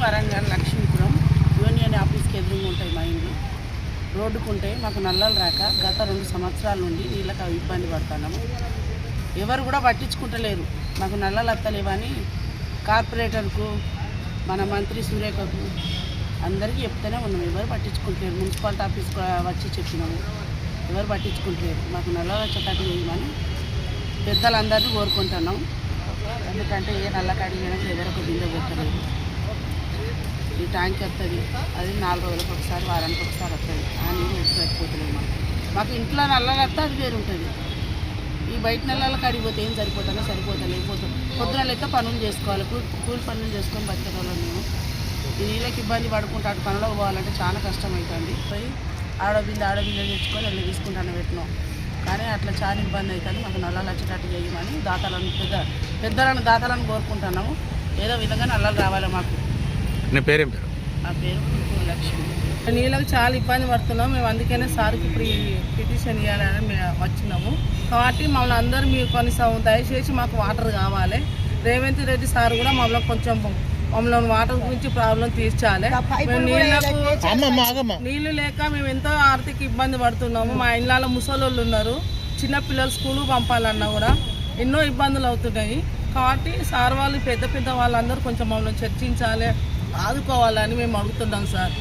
Warangal Lakshmipuram union ఆఫీస్కి ఎదురుగా ఉంటాయి మా ఇండ్లు. రోడ్డుకుంటే మాకు నల్లలు రాక గత 2 సంవత్సరాల నుండి నీళ్ళకి ఇబ్బంది పడుతున్నాము. ఎవరు కూడా పట్టించుకుంటలేరు. మాకు నల్లలు అత్తలేవని కార్పొరేటర్కు, మన మంత్రి సురేఖకు అందరికీ చెప్తూనే ఉన్నాము. ఎవరు పట్టించుకుంటలేరు. మున్సిపాలిటీ ఆఫీస్కి వచ్చి చెప్పినాము, ఎవరు పట్టించుకుంటలేరు. మాకు నల్లలు వచ్చేటట్టు చేయమని పెద్దలందరినీ కోరుకుంటున్నాం. ఎందుకంటే ఏ నల్లకాడి అయినా ఎవరొక బిందె పెట్టలేదు. ఈ ట్యాంక్ వస్తుంది, అది 4 రోజులకు ఒకసారి, వారానికి ఒకసారి వస్తుంది. ఆ నీళ్ళు ఎత్తుకోకపోతలేదు. మాకు ఇంట్లో నల్లలు వస్తే అది వేరు ఉంటుంది. ఈ బయట నల్లలకు అడిగిపోతే ఏం సరిపోతుందో లేకపోతే పొద్దున లెక్క పనులు చేసుకోవాలి. కూలి పనులు చేసుకొని బతికేవాళ్ళం మేము. ఈ నీళ్ళకి ఇబ్బంది పడుకుంటూ అటు పనులకు పోవాలంటే చాలా కష్టం అవుతుంది. పోయి ఆడబిందె తెచ్చుకొని వెళ్ళి తీసుకుంటాను పెట్టినాం. కానీ అట్లా చాలా ఇబ్బంది అవుతుంది. మాకు నల్లలు వచ్చేటట్టు చేయమని దాతలను కోరుకుంటున్నాము. ఏదో విధంగా నల్లలు రావాలి మాకు. నా పేరేం పేరు? నా పేరు లక్ష్మి. నీళ్ళకి చాలా ఇబ్బంది పడుతున్నాం మేము. అందుకనే సార్కి ఇప్పుడు పిటిషన్ ఇవ్వాలని మేము వచ్చినాము. కాబట్టి మమ్మల్ని అందరూ మీరు కొనసాగు దయచేసి మాకు వాటర్ కావాలి. రేవంత్ రెడ్డి సార్ కూడా మమ్మల్ని కొంచెం వాటర్ గురించి ప్రాబ్లం తీర్చాలి. నీళ్లు లేక మేము ఎంతో ఆర్థిక ఇబ్బంది పడుతున్నాము. మా ఇళ్ళలో ముసలోళ్ళు ఉన్నారు, చిన్నపిల్లలు స్కూల్కి పంపాలన్నా కూడా ఎన్నో ఇబ్బందులు అవుతున్నాయి. కాబట్టి సార్ వాళ్ళు పెద్ద వాళ్ళందరూ కొంచెం మమ్మల్ని చర్చించాలి, ఆదుకోవాలని మేము అడుగుతున్నాం సార్.